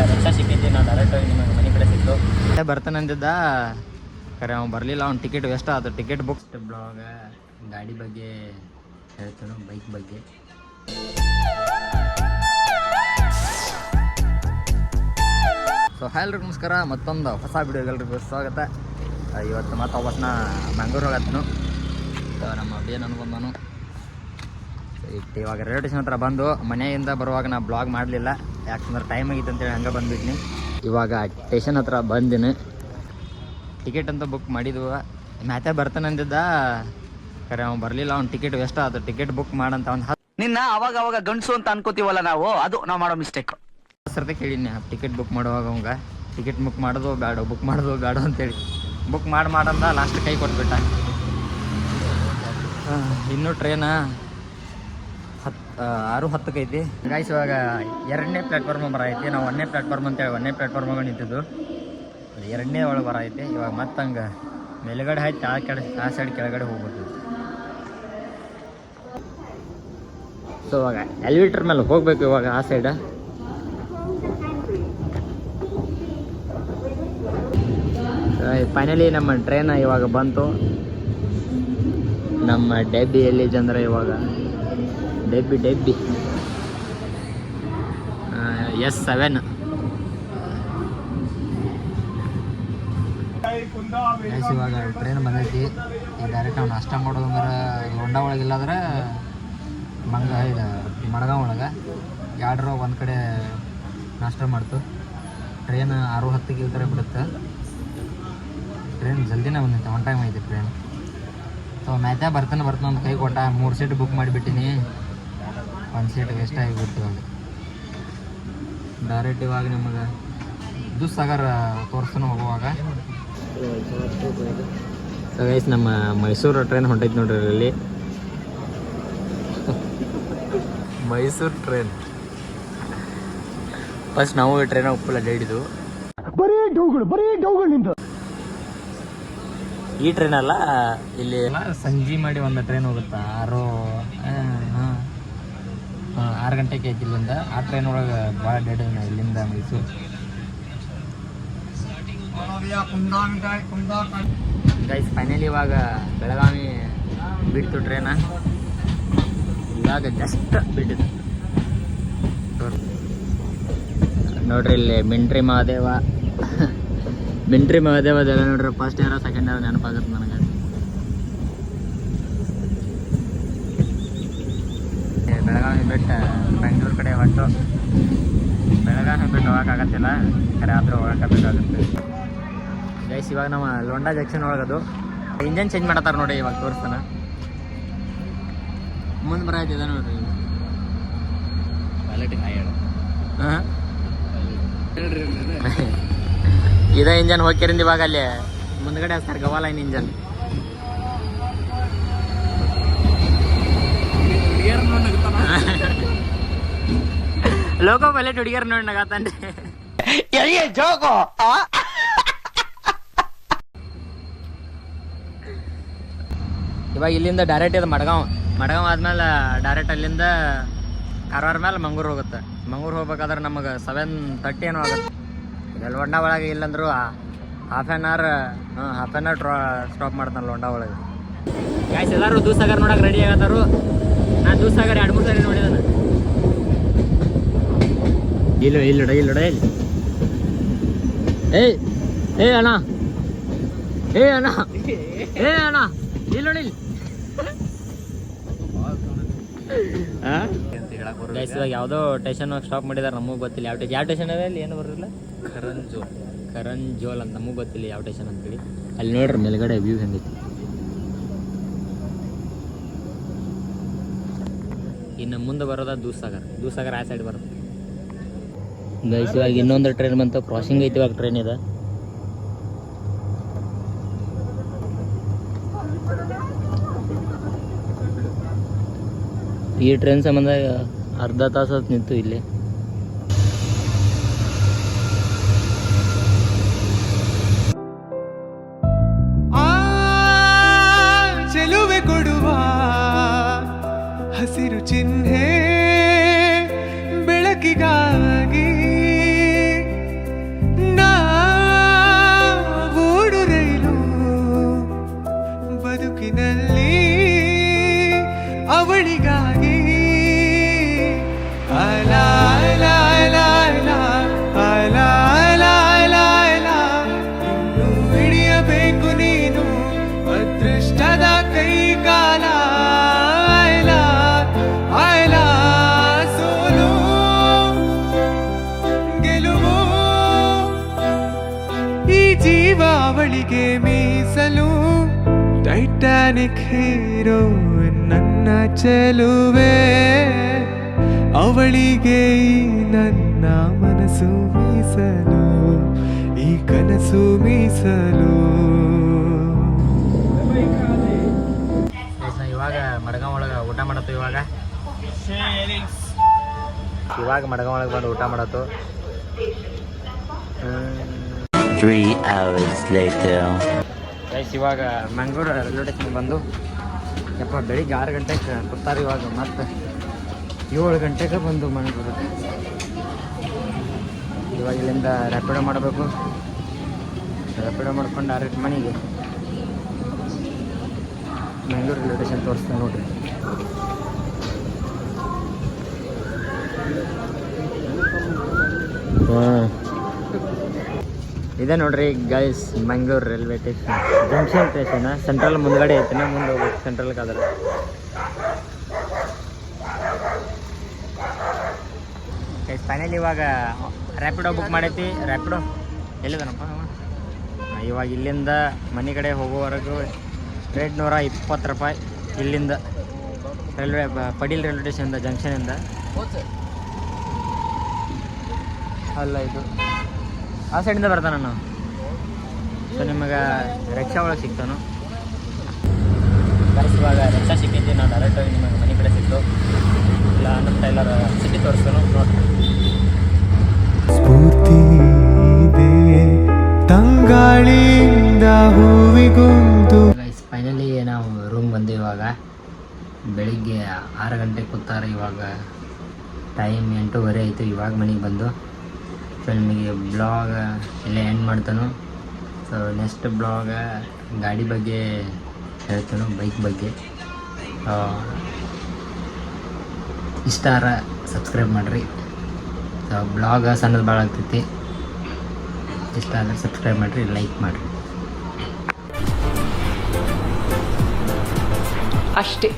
Rickshaw ಸಿಕ್ಕಿದ್ವಿ, ನಾವು direct ನಿಮಗೆ ಮನೆ ಕಡೆ ಸಿಕ್ತು. ಬರ್ತಾನೆ ಅಂದಿದ್ದ, ಖರೆ ಅವ್ನು ಬರಲಿಲ್ಲ. ಅವ್ನು ಟಿಕೆಟ್ ವೇಸ್ಟ್ ಆಯ್ತು. ಟಿಕೆಟ್ ಬುಕ್ ಬ್ಲಾಗ್ ಗಾಡಿ ಬಗ್ಗೆ ಹೇಳ್ತಾನು, ಬೈಕ್ ಬಗ್ಗೆ. ಸೊ ಎಲ್ರಿಗೂ ನಮಸ್ಕಾರ, ಮತ್ತೊಂದು ಹೊಸ ವಿಡಿಯೋಗೆಲ್ರಿಗೂ ಸ್ವಾಗತ. ಇವತ್ತು ಮತ್ತೆ ವಾಪಸ್ನ ಬೆಂಗಳೂರು ಹೋಗತ್ತನು. ನಮ್ಮ ಅದೇನು ಅನ್ಕೊಂಡನು ಇವಾಗ ರೈಲ್ವೆ ಸ್ಟೇಷನ್ ಹತ್ರ ಬಂದು ಮನೆಯಿಂದ ಬರುವಾಗ ನಾ ಬ್ಲಾಗ್ ಮಾಡಲಿಲ್ಲ, ಯಾಕಂದ್ರೆ ಟೈಮ್ ಆಗಿತ್ತು ಅಂತೇಳಿ ಹಂಗೆ ಬಂದ್ಬಿಟ್ನಿ. ಇವಾಗ ಸ್ಟೇಷನ್ ಹತ್ರ ಬಂದಿನಿ. ಟಿಕೆಟ್ ಅಂತ ಬುಕ್ ಮಾಡಿದ್ವು. ಮ್ಯಾತೆ ಬರ್ತಾನೆ ಅಂದಿದ್ದ, ಖರೆ ಅವ್ನು ಬರಲಿಲ್ಲ. ಅವ್ನು ಟಿಕೆಟ್ ವೇಸ್ಟ್ ಆಯ್ತು. ಟಿಕೆಟ್ ಬುಕ್ ಮಾಡಂತ ಅವ್ನು ನಿನ್ನ ಅವಾಗ ಗಂಡಸು ಅಂತ ಅನ್ಕೋತೀವಲ್ಲ ನಾವು, ಅದು ನಾವು ಮಾಡೋ ಮಿಸ್ಟೇಕ್. ಸರ್ತೆ ಕೇಳಿನಿ ಟಿಕೆಟ್ ಬುಕ್ ಮಾಡುವಾಗ ಅವಂಗ, ಟಿಕೆಟ್ ಬುಕ್ ಮಾಡೋದು ಬೇಡ, ಬುಕ್ ಮಾಡೋದು ಬೇಡ ಅಂತೇಳಿ ಬುಕ್ ಮಾಡಂದ ಲಾಸ್ಟ್ ಕೈ ಕೊಟ್ಬಿಟ್ಟ. ಇನ್ನೂ ಟ್ರೈನ 6:10 ಐತಿ ಗಾಯ್ಸ್. ಇವಾಗ 2ನೇ ಪ್ಲ್ಯಾಟ್ಫಾರ್ಮ್ ಬರೈತಿ. ನಾವು 1ನೇ ಪ್ಲ್ಯಾಟ್ಫಾರ್ಮ್ ಅಂತೇಳಿ 1ನೇ ಪ್ಲ್ಯಾಟ್ಫಾರ್ಮಾಗ ನಿಂತಿದ್ದು, 2ನೇ ಒಳಗೆ ಬರೈತಿ. ಇವಾಗ ಮತ್ತೆ ಹಂಗೆ ಮೇಲುಗಡೆ ಆಯ್ತು, ಆ ಸೈಡ್ ಕೆಳಗಡೆ ಹೋಗ್ಬೋದು. ಸೊ ಇವಾಗ ಎಲಿವೇಟರ್ ಮೇಲೆ ಹೋಗ್ಬೇಕು ಇವಾಗ ಆ ಸೈಡ. ಫೈನಲಿ ನಮ್ಮ ಟ್ರೈನ್ ಇವಾಗ ಬಂತು. ನಮ್ಮ ಡೆಬ್ಬಿ ಎಲ್ಲಿದೆ ಅಂದರೆ ಇವಾಗ ಡೆಬ್ಬಿ S7. ಇವಾಗ ಟ್ರೈನ್ ಬಂದೈತಿ. ಈಗ ಡೈರೆಕ್ಟ್ ನಾವು ನಾಷ್ಟ ಮಾಡೋದಂದ್ರೆ ಲೋಂಡಾ ಒಳಗೆ ಇಲ್ಲಾಂದ್ರೆ ಮಡಗಾಂವ್ ಒಳಗೆ ಎರಡರ ಒಂದು ಕಡೆ ನಾಷ್ಟ ಮಾಡ್ತು. ಟ್ರೈನ್ 6:10 ಈ ಥರ ಬಿಡುತ್ತೆ. ಟ್ರೈನ್ ಜಲ್ದಿನೇ ಬಂದೈತೆ, ಒನ್ ಟೈಮ್ ಐತೆ ಟ್ರೈನ್. ಸೊ ಮ್ಯಾತೆ ಬರ್ತಾನೆ ಒಂದು ಕೈ ಕೊಟ್ಟ. 3 ಸೀಟ್ ಬುಕ್ ಮಾಡಿಬಿಟ್ಟಿನಿ, 1 ಸೀಟ್ ವೇಸ್ಟ್ ಆಗಿಬಿಡ್ತು. ಇವಾಗ ಡೈರೆಕ್ಟ್ ಇವಾಗ ನಿಮಗೆ ದೂಧಸಾಗರ್ ತೋರಿಸ್ತಾನೆ ಹೋಗುವಾಗ. ಸೊ ಗೈಸ್ ನಮ್ಮ ಮೈಸೂರು ಟ್ರೈನ್ ಹೊಂಟೈತೆ ನೋಡ್ರಿ ಇಲ್ಲಿ. ಮೈಸೂರು ಟ್ರೈನ್ ಫಸ್ಟ್ ನಾವು ಈ ಟ್ರೈನಾಗ ಫುಲ್ ಅಡ್ಡಾಡಿದ್ದು. ಬರೀ ಡೌಗಳು ನಿಂತು. ಈ ಟ್ರೈನ್ ಅಲ್ಲ, ಇಲ್ಲಿ ಸಂಜೆ ಮಾಡಿ ಒಂದು ಟ್ರೈನ್ ಹೋಗುತ್ತೆ 6 ಗಂಟೆಗೆ ಐತಿ ಇಲ್ಲಿಂದ. ಆ ಟ್ರೈನ್ ಒಳಗೆ ಭಾಳ ಅಡ್ಡಾಡಿದ್ವಿ ನಾವು ಇಲ್ಲಿಂದ ಮೈಸೂರು. ಗೈಸ್ ಫೈನಲಿ ಇವಾಗ ಬೆಳಗಾವಿ ಬಿಡ್ತು ಟ್ರೈನ. ಇವಾಗ ಜಸ್ಟ್ ಬಿಟ್ಟಿದ್ದು ನೋಡ್ರಿ. ಇಲ್ಲಿ ಮಿಂಟ್ರಿ ಮಹಾದೇವ ಅದೆಲ್ಲ ನೋಡ್ರಿ. ಫಸ್ಟ್ ಇಯರ್ ಸೆಕೆಂಡ್ ಇಯರ್ ನೆನಪಾಗುತ್ತೆ ನನಗೆ. ಬೆಳಗಾವಿ ಬಿಟ್ಟು ಬೆಂಗಳೂರು ಕಡೆ ಹೊಟ್ಟು ಬೆಳಗಾವಿ ಬಿಟ್ಟು ಹೋಗೋಕ್ಕಾಗತ್ತಿಲ್ಲ, ಖರೆ ಆದರೂ ಹೋಗೋಕ್ಕಾಗಬೇಕಾಗುತ್ತೆ. ಗೈಸ್ ಇವಾಗ ನಮ್ಮ ಲೋಂಡಾ ಜಂಕ್ಷನ್ ಒಳಗದು ಇಂಜನ್ ಚೇಂಜ್ ಮಾಡತ್ತಾರ ನೋಡಿ. ಇವಾಗ ತೋರಿಸ್ತಾನೆ ಮುಂದೆ ಬರಾಯ್ತಿದೆ ನೋಡ್ರಿ. ಹಾಂ ಇದೇ ಇಂಜನ್ ಹೋಗ್ಯರಿಂದ ಇವಾಗ ಅಲ್ಲಿ ಮುಂದ್ಗಡೆ ಹಚ್ತಾರೆ ಗವಾಲೈನ್ ಇಂಜನ್. ಲೋಕೋ ಪೈಲಟ್ ಹುಡುಗಿಯರ್ ನೋಡಿ ನಗಾತಾನ್ರಿ. ಇವಾಗ ಇಲ್ಲಿಂದ ಡೈರೆಕ್ಟ್ ಇದು ಮಡ್ಗಾಂವ್ ಆದ್ಮೇಲೆ ಡೈರೆಕ್ಟ್ ಅಲ್ಲಿಂದ ಕಾರವಾರ ಮೇಲೆ ಮಂಗಳೂರು ಹೋಗುತ್ತೆ. ಮಂಗಳೂರು ಹೋಗ್ಬೇಕಾದ್ರೆ ನಮಗೆ 7:30 ಏನೋ ಆಗುತ್ತೆ. ಲೋಂಡಾ ಒಳಗೆ ಇಲ್ಲಂದ್ರು ಹಾಫ್ ಆನ್ ಅವರ್ ಸ್ಟಾಪ್ ಮಾಡ್ತಾನೆ ಲೋಂಡಾ ಒಳಗೆ. ಗಾಯ್ಸ್ ಎಲ್ಲರೂ ದೂಧಸಾಗರ್ ನೋಡಕ್ಕೆ ರೆಡಿ ಆಗತ್ತಾರು. ನಾನು ದೂಧಸಾಗರ್ 2-3 ಸರಿ ನೋಡಿದ್ದಾನೆ. ಇಲ್ಲ ಏ ಅಣ್ಣ ಇಲ್ಲಿ ನೋಡಿ. ಗೈಸ್ ಇವಾಗ ಯಾವುದೋ ಸ್ಟೇಷನ್ ಸ್ಟಾಪ್ ಮಾಡಿದಾರೆ, ನಮಗೆ ಗೊತ್ತಿಲ್ಲ ಯಾವ ಸ್ಟೇಷನ್ ಅದ. ಅಲ್ಲಿ ಏನು ಬರೋದಿಲ್ಲ, ಕರಂಜೋಲ್ ಅಂತ ನಮಗೆ ಗೊತ್ತಿಲ್ಲ ಯಾವ ಸ್ಟೇಷನ್ ಅಂತೇಳಿ. ಅಲ್ಲಿ ನೋಡ್ರಿ ಮೇಲ್ಗಡೆ ವ್ಯೂ ಹೆಂಗೈತಿ. ಇನ್ನು ಮುಂದೆ ಬರೋದ ದೂಧಸಾಗರ್ ಆ ಸೈಡ್ ಬರುತ್ತೆ. ಗೈಸ್ ಇವಾಗ ಇನ್ನೊಂದು ಟ್ರೈನ್ ಬಂತು, ಕ್ರಾಸಿಂಗ್ ಐತಿ ಇವಾಗ ಟ್ರೈನ್ ಇದೆ. ಈ ಟ್ರೈನ್ ಸಂಬಂಧ ಅರ್ಧ ತಾಸು ನಿಂತು ಇಲ್ಲಿ. ಚೆಲುವೆ ಕೊಡುವ ಹಸಿರು ಚಿಹ್ನೆ ಬೆಳಕಿಗಾಗಿ ಅವಳಿಗೆ ಮೀಸಲು ಟೈಟಾನಿಕ್ ಹೀರೋ ನನ್ನ ಚೆಲುವೆ ಅವಳಿಗೆ ಈ ನನ್ನ ಮನಸ್ಸು ಮೀಸಲು ಈ ಕನಸು ಮೀಸಲು. ಇವಾಗ ಮಡ್ಗಾಂವ್ ಒಳಗೆ ಊಟ ಮಾಡತ್ತು. ಇವಾಗ ಮಡ್ಗಾಂವ್ ಒಳಗೆ ಬಂದು ಊಟ ಮಾಡತ್ತು. 3 hours later. ಗೈಸ್ ಇವಾಗ ಮಂಗಳೂರು ರೈಲ್ವೆ ಸ್ಟೇಷನ್ ಬಂದು ಯಪ್ಪ ಬೆಳಿಗ್ಗೆ 6 ಗಂಟೆಗೆ ಕೊಡ್ತಾರೆ. ಇವಾಗ ಮತ್ತೆ 7 ಗಂಟೆಗೆ ಬಂದು ಮಂಗಳೂರು. ಇವಾಗ ಇಲ್ಲಿಂದ ರ್ಯಾಪಿಡೋ ಮಾಡಬೇಕು. ರ್ಯಾಪಿಡೋ ಮಾಡ್ಕೊಂಡು ಡೈರೆಕ್ಟ್ ಮನೆಗೆ. ಮಂಗಳೂರು ರೈಲ್ವೆ ಸ್ಟೇಷನ್ ತೋರಿಸ್ತೀನಿ ನೋಡ್ರಿ. ಇದೆ ನೋಡ್ರಿ guys Mangaluru railway station junction station. Central ಮುಂದ್ಗಡೆ ಐತೆ, ಮುಂದೆ ಹೋಗ್ಬೇಕು ಸೆಂಟ್ರಲ್ಗೆ. ಆದ್ರೆ ಫೈನಲಿ ಇವಾಗ ರ್ಯಾಪಿಡೋ ಬುಕ್ ಮಾಡೈತಿ. ರ್ಯಾಪಿಡೋ ಎಲ್ಲಿದಾನಪ್ಪ ಇವಾಗ ಇಲ್ಲಿಂದ ಮನೆ ಕಡೆ ಹೋಗೋವರೆಗೂ ರೇಟ್ 120 ರೂಪಾಯಿ. ಇಲ್ಲಿಂದ ರೈಲ್ವೆ ಪಡೀಲ್ ರೈಲ್ವೆ ಸ್ಟೇಷನ್ದ ಜಂಕ್ಷನಿಂದ. ಅಲ್ಲ ಇದು ಆ ಸೈಡಿಂದ ಬರ್ತಾನೆ ನಾನು. ಸೊ ನಿಮಗೆ ರಿಕ್ಷಾ ಒಳಗೆ ಸಿಗ್ತಾನು. ಇವಾಗ ರಿಕ್ಷಾ ಸಿಕ್ಕಿದ್ದು ನಾವು ಡೈರೆಕ್ಟಾಗಿ ನಿಮಗೆ ಮನೆ ಕಡೆ ಸಿಕ್ತು. ಇಲ್ಲ ನಮ್ಮ ಟೈಲರ್ ಸಿಟಿ ತೋರಿಸ್ತಾನು ನೋಡಿ. ಸ್ಫೂರ್ತಿ ಇದೆ ತಂಗಾಳಿಯಿಂದ ಹೂವಿಗುಂದು. ಫೈನಲಿ ನಾವು ರೂಮ್ ಬಂದು ಇವಾಗ ಬೆಳಿಗ್ಗೆ 6 ಗಂಟೆಗೆ ಕೂತಾರೆ. ಇವಾಗ ಟೈಮ್ 8:30 ಆಯಿತು. ಇವಾಗ ಮನೆಗೆ ಬಂದು ಸೊ ನಿಮಗೆ ಬ್ಲಾಗ್ ಎಲ್ಲ ಎಂಡ್ ಮಾಡ್ತಾನು. ಸೊ ನೆಕ್ಸ್ಟ್ ಬ್ಲಾಗ್ ಗಾಡಿ ಬಗ್ಗೆ ಹೇಳ್ತಾನು, ಬೈಕ್ ಬಗ್ಗೆ. ಇಷ್ಟ ಸಬ್ಸ್ಕ್ರೈಬ್ ಮಾಡಿರಿ. ಸೊ ಬ್ಲಾಗ್ ಸಣ್ಣದು ಭಾಳ ಆಗ್ತೈತಿ. ಇಷ್ಟ ಆದರೆ ಸಬ್ಸ್ಕ್ರೈಬ್ ಮಾಡಿರಿ, ಲೈಕ್ ಮಾಡಿರಿ ಅಷ್ಟೇ.